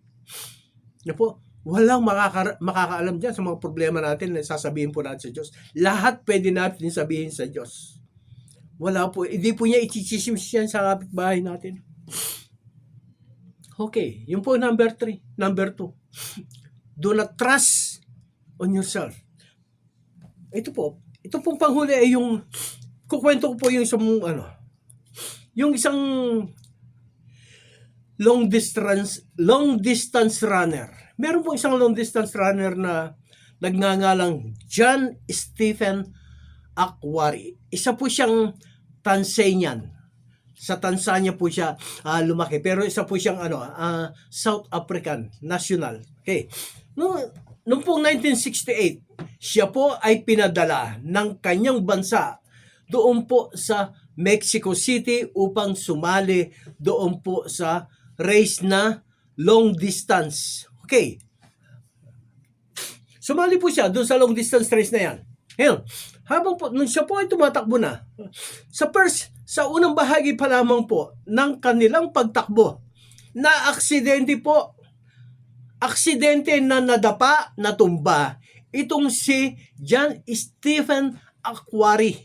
Yan po, walang makakaalam dyan sa mga problema natin na sasabihin po natin sa Diyos. Lahat pwede natin sabihin sa Diyos. Wala po, hindi po niya ichichismis yan sa kapitbahay natin. Okay, yun po number 3. Number 2, do not trust on yourself. Ito pong panghuli ay yung, kukwento ko po yung isang long distance runner. Meron po isang long distance runner na nagngangalang John Stephen Akhwari. Isa po siyang Tanzanian. Sa Tanzania po siya lumaki. Pero isa po siyang South African national. Okay. Noong pong 1968, siya po ay pinadala ng kanyang bansa doon po sa Mexico City upang sumali doon po sa race na long distance. Okay. Sumali po siya doon sa long distance race na yan. Ngayon, nung siya po ay tumatakbo na, sa unang bahagi pa lamang po ng kanilang pagtakbo, na aksidente po aksidente na nadapa, natumba, itong si John Stephen Aquari.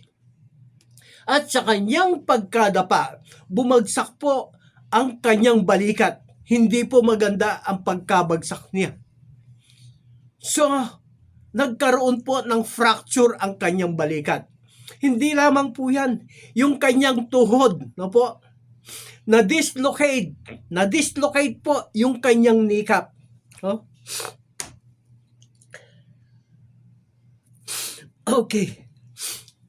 At sa kanyang pagkadapa, bumagsak po ang kanyang balikat. Hindi po maganda ang pagkabagsak niya. So, nagkaroon po ng fracture ang kanyang balikat. Hindi lamang po yan, yung kanyang tuhod, no po, na-dislocate po yung kanyang kneecap. Oh. Okay.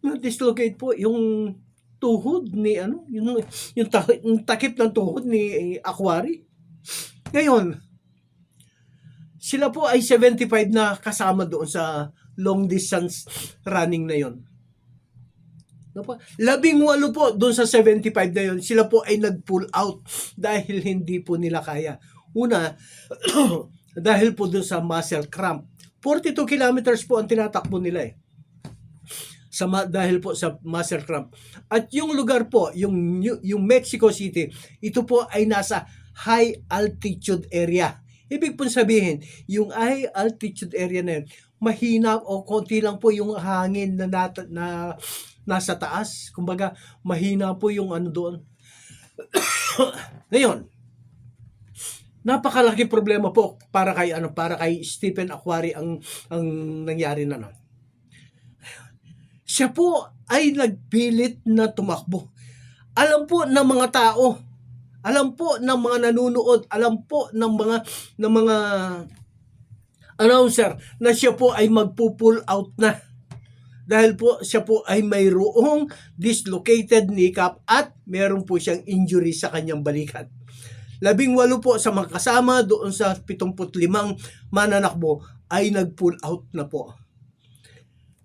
Na-dislocate po yung tuhod ni yung takip ng tuhod ni Aquari. Ngayon, sila po ay 75 na kasama doon sa long distance running na yon. 18 po doon sa 75 na yon, sila po ay nag-pull out dahil hindi po nila kaya. Una, dahil po doon sa muscle cramp. 42 kilometers po ang tinatakbo nila dahil po sa muscle cramp. At yung lugar po, yung Mexico City, ito po ay nasa high altitude area. Ibig po sabihin, yung high altitude area na yun, mahina o konti lang po yung hangin na nasa taas. Kumbaga, mahina po yung doon. Ngayon, napakalaki problema po para kay Stephen Aquari ang nangyari na Siya po ay nagpilit na tumakbo. Alam po ng mga tao, alam po ng mga nanunood, alam po ng mga announcer na siya po ay magpo-pull out na. Dahil po siya po ay mayroong dislocated kneecap at meron po siyang injury sa kanyang balikat. 18 po sa mga kasama doon sa 75 mananakbo ay nag-pull out na po.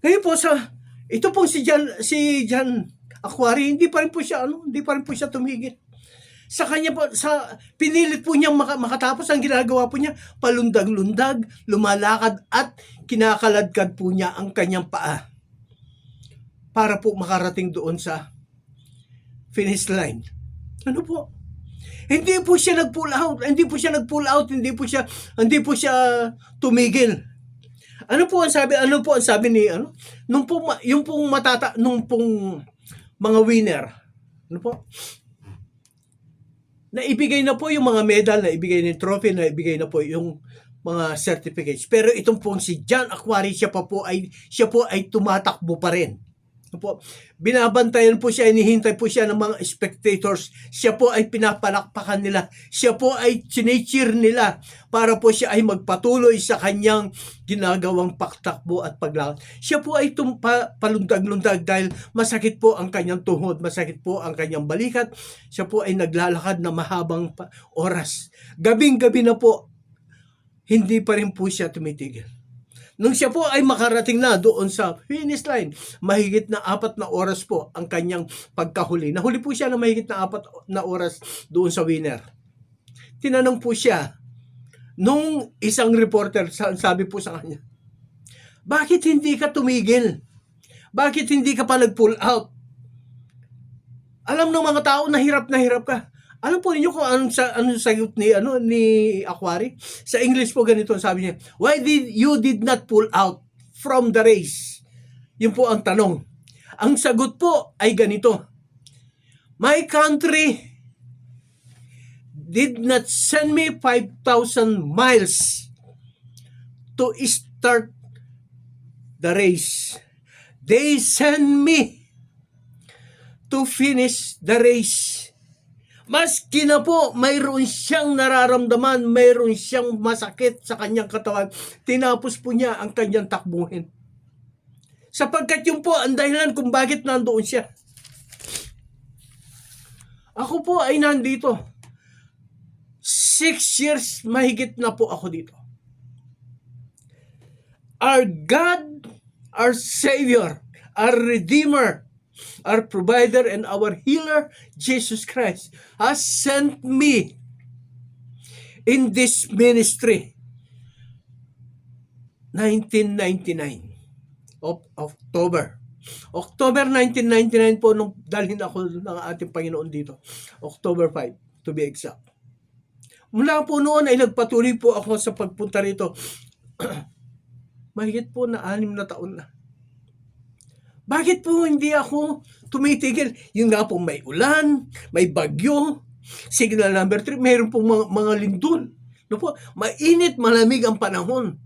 Ngayon po ito po si John Aquari, hindi pa rin po siya tumigil. Sa kanya po, pinilit po niyang makatapos ang ginagawa po niya, palundag-lundag, lumalakad at kinakaladkad po niya ang kanyang paa para po makarating doon sa finish line. Ano po? Hindi po siya nag-pull out, hindi po siya tumigil. Ano po ang sabi ni nung mga winner, naibigay na po yung mga medal, naibigay na yung trophy, naibigay na po yung mga certificates. Pero itong pong si John Aquari, siya po ay tumatakbo pa rin. Binabantayan po siya, inihintay po siya ng mga spectators. Siya po ay pinapalakpakan nila. Siya po ay chine-cheer nila para po siya ay magpatuloy sa kanyang ginagawang paktakbo at paglakad. Siya po ay palundag-lundag dahil masakit po ang kanyang tuhod, masakit po ang kanyang balikat. Siya po ay naglalakad na mahabang oras. Gabing-gabi na po, hindi pa rin po siya tumitigil. Nung siya po ay makarating na doon sa finish line, mahigit na 4 na oras po ang kanyang pagkahuli. Nahuli po siya na mahigit na 4 na oras doon sa winner. Tinanong po siya, nung isang reporter, sabi po sa kanya, bakit hindi ka tumigil? Bakit hindi ka pa nag-pull out? Alam ng mga tao na hirap ka. Alam po ninyo kung anong sagot ni Aquari? Sa English po ganito sabi niya, why you did not pull out from the race? Yun po ang tanong. Ang sagot po ay ganito, my country did not send me 5,000 miles to start the race. They sent me to finish the race. Maski na po, mayroon siyang nararamdaman, mayroon siyang masakit sa kanyang katawan, tinapos po niya ang kanyang takbuhin. Sapagkat yun po ang dahilan kung bakit nandoon siya. Ako po ay nandito. 6 years mahigit na po ako dito. Our God, our Savior, our Redeemer, our provider and our healer, Jesus Christ, has sent me in this ministry. 1999 of October 1999 po nung dalhin ako ng ating Panginoon dito. October 5 to be exact. Mula po noon ay nagpatuloy po ako sa pagpunta rito. Mahigit po na 6 na taon na. Bakit po hindi ako tumitigil? Yung nga po may ulan, may bagyo, signal number 3, mayroon pong mga lindol. No po, mainit, malamig ang panahon.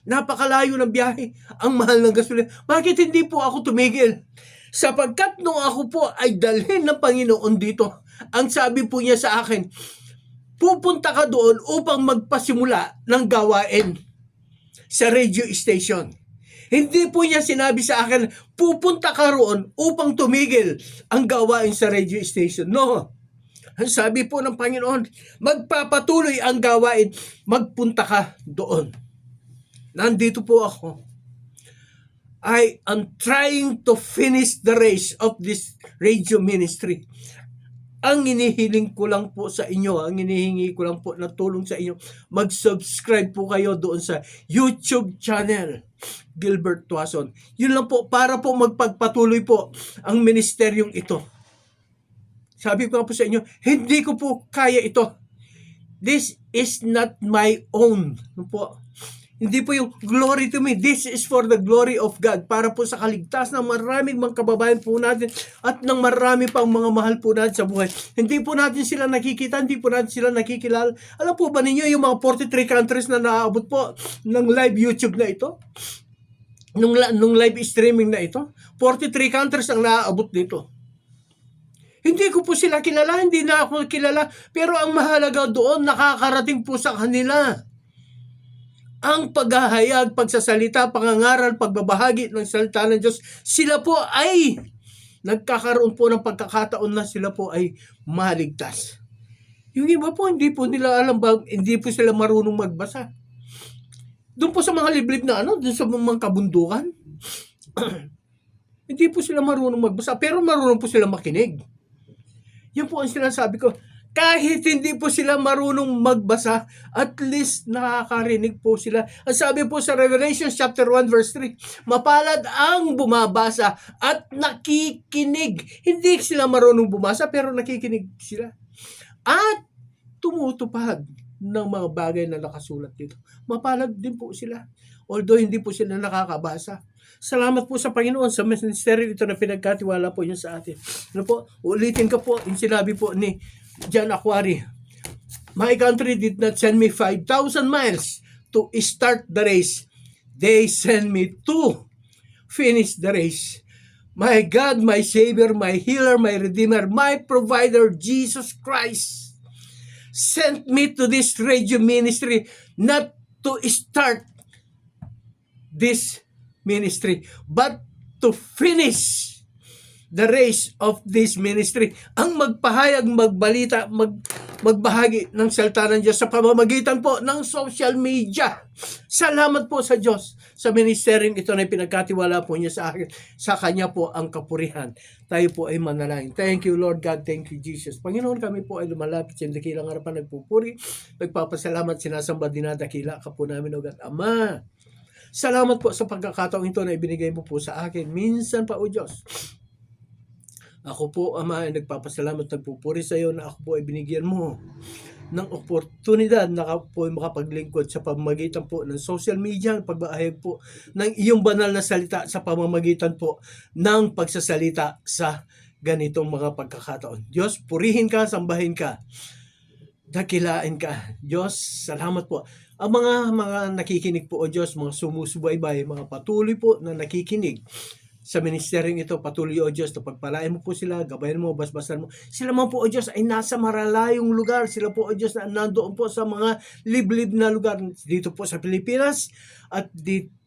Napakalayo ng biyahe, ang mahal ng gasolina. Bakit hindi po ako tumigil? Sapagkat nung ako po ay dalhin ng Panginoon dito, ang sabi po niya sa akin, pupunta ka doon upang magpasimula ng gawain sa radio station. Hindi po niya sinabi sa akin, pupunta ka roon upang tumigil ang gawain sa radio station. No. Ang sabi po ng Panginoon, magpapatuloy ang gawain, magpunta ka doon. Nandito po ako. I am trying to finish the race of this radio ministry. Ang inihiling ko lang po sa inyo, ang inihingi ko lang po na tulong sa inyo, mag-subscribe po kayo doon sa YouTube channel, Gilbert Tuason. Yun lang po, para po magpagpatuloy po ang ministeryong ito. Sabi ko po sa inyo, hindi ko po kaya ito. This is not my own. Po. Hindi po yung glory to me. This is for the glory of God. Para po sa kaligtas ng maraming mga kababayan po natin at ng marami pang mga mahal po natin sa buhay. Hindi po natin sila nakikita, hindi po natin sila nakikilala. Alam po ba ninyo yung mga 43 countries na naaabot po ng live YouTube na ito? Nung live streaming na ito? 43 countries ang naaabot dito. Hindi ko po sila kilala, hindi na ako kilala. Pero ang mahalaga doon, nakakarating po sa kanila ang paghahayag, pagsasalita, pangangaral, pagbabahagi ng salita ng Diyos. Sila po ay nagkakaroon po ng pagkakataon na sila po ay maligtas. Yung iba po, hindi po nila alam, hindi po sila marunong magbasa. Doon po sa mga liblib na doon sa mga kabundukan, hindi po sila marunong magbasa, pero marunong po sila makinig. Yan po ang sinasabi ko. Kahit hindi po sila marunong magbasa, at least nakakarinig po sila. Ang sabi po sa Revelation chapter 1 verse 3, mapalad ang bumabasa at nakikinig. Hindi sila marunong bumasa pero nakikinig sila. At tumutupad ng mga bagay na nakasulat dito. Mapalad din po sila. Although hindi po sila nakakabasa. Salamat po sa Panginoon sa ministeryo ito na pinagkatiwala po niya sa atin. Ano po? Ulitin ko po, yung sinabi po ni John Aquari, my country did not send me 5,000 miles to start the race. They sent me to finish the race. My God, my Savior, my Healer, my Redeemer, my Provider, Jesus Christ, sent me to this radio ministry not to start this ministry, but to finish the race of this ministry. Ang magpahayag, magbalita, magbahagi ng salita ng Diyos sa pamamagitan po ng social media. Salamat po sa Diyos sa ministeryong ito na pinagkatiwala po niya sa akin. Sa Kanya po ang kapurihan. Tayo po ay manalangin. Thank you, Lord God. Thank you, Jesus. Panginoon, kami po ay lumalapit sa dakilang harapan, nagpupuri, nagpapasalamat, sinasamba, dinadakila ka po namin, O God. Ama, salamat po sa pagkakataong ito na ibinigay mo po sa akin. Minsan pa, O Diyos, ako po, Ama, ay nagpapasalamat, nagpupuri sa iyo na ako po ay binigyan mo ng oportunidad na ako po ay makapaglingkod sa pamamagitan po ng social media, pagbahayag po ng iyong banal na salita sa pamamagitan po ng pagsasalita sa ganitong mga pagkakataon. Diyos, purihin ka, sambahin ka, dakilain ka. Diyos, salamat po. Ang mga nakikinig po, O Diyos, mga sumusubaybay, mga patuloy po na nakikinig sa ministeryong ito, patuloy, O Diyos, na pagpalain mo po sila, gabayan mo, basbasan mo. Sila man po, O Diyos, ay nasa maralayong lugar. Sila po, O Diyos, na nandoon po sa mga liblib na lugar dito po sa Pilipinas at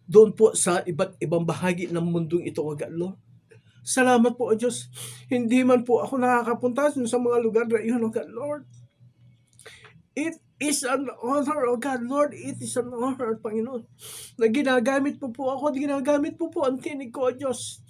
doon po sa iba't ibang bahagi ng mundong ito, O God, Lord. Salamat po, O Diyos. Hindi man po ako nakakapunta sa mga lugar na iyon, O God, Lord. It is an honor, O God, Lord. It is an honor, Panginoon, na ginagamit po ako, ginagamit po ang tinig ko, O Diyos,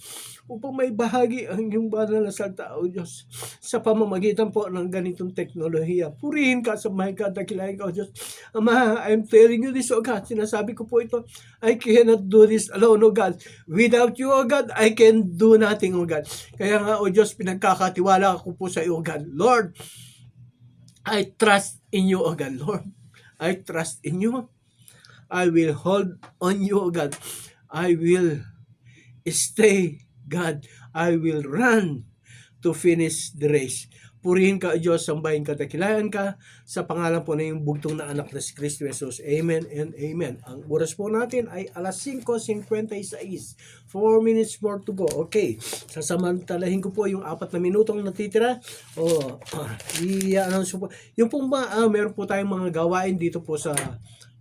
upang may bahagi ang iyong banal na salita, O Diyos, sa pamamagitan po ng ganitong teknolohiya. Purihin ka, samahin ka, dakilahin ka, O Diyos. Ama, I'm telling you this, O God. Sinasabi ko po ito, I cannot do this alone, O God. Without you, O God, I can do nothing, O God. Kaya nga, O Diyos, pinagkakatiwala ko po sa iyo, O God. Lord, I trust in you, O God, Lord. I trust in you. I will hold on you, O God. I will stay, God. I will run to finish the race. Purihin ka, O Diyos, sambahin ka, dakilayan ka, sa pangalan po na yung bugtong na anak na si Kristo Jesus. Amen and amen. Ang oras po natin ay alas 5:56. 4 minutes more to go. Okay, sasamantalahin ko po yung 4 na minutong natitira. I-announce po. Yung pong meron po tayong mga gawain dito po sa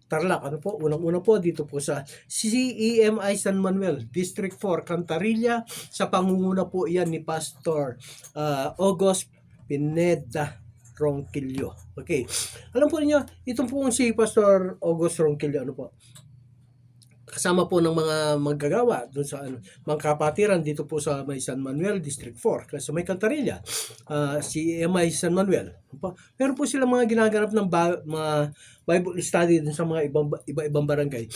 Tarlac. Ano po? Unang-una po dito po sa CEMI San Manuel, District 4, Cantarilla. Sa pangunguna po yan ni Pastor August Pineda Ronquillo. Okay. Alam po niyo, itong po si Pastor August Ronquillo, ano po, kasama po ng mga manggagawa doon sa mga kapatiran dito po sa may San Manuel District 4 kasi sa may Cantarilla, si MI San Manuel. Meron po sila mga ginaganap ng mga Bible study dun sa mga iba-ibang barangay.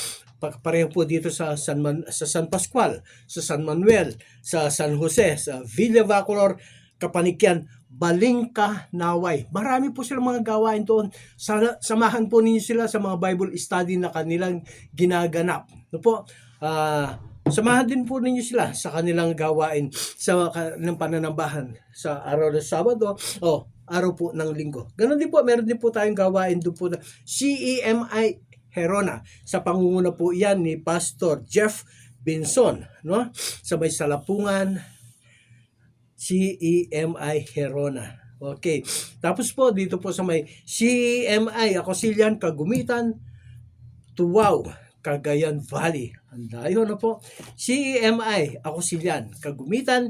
Pareho po dito sa sa San Pascual, sa San Manuel, sa San Jose, sa Villa Bacolor, Kapanikyan, Balingka, Naway. Marami po silang mga gawain doon. Samahan po ninyo sila sa mga Bible study na kanilang ginaganap. No po? Samahan din po ninyo sila sa kanilang gawain sa kanilang pananambahan sa araw ng Sabado o araw po ng Linggo. Ganon din po, meron din po tayong gawain doon po na CEMI Herona. Sa pangunguna po yan ni Pastor Jeff Benson, no? Sa may Salapungan, CEMI Herona. Okay. Tapos po, dito po sa may CEMI Akosilian, Kagumitan, Tuwaw, Cagayan Valley. Ang layo na po. CEMI Akosilian, Kagumitan,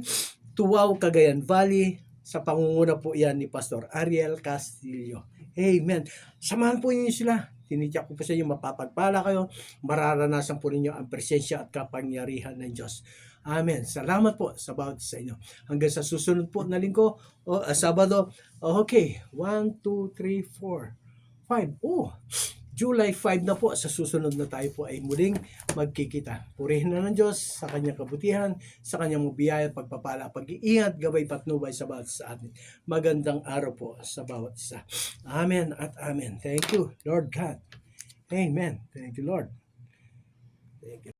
Tuwaw, Cagayan Valley. Sa pangunguna po yan ni Pastor Ariel Castillo. Amen. Samahan po niyo sila. Tinitiyak ko po sa inyo, mapapagpala kayo. Mararanasan po ninyo ang presensya at kapangyarihan ng Diyos. Amen. Salamat po sa bawat sa inyo. Hanggang sa susunod po na linggo o Sabado. Okay. 1, 2, 3, 4, 5. July 5 na po, sa susunod na tayo po ay muling magkikita. Purihin na ng Diyos sa kanyang kabutihan, sa kanyang biyaya, pagpapala, pag-iingat, gabay, patnubay sa bawat sa atin. Magandang araw po sa bawat isa. Amen at amen. Thank you, Lord God. Amen. Thank you, Lord. Thank you.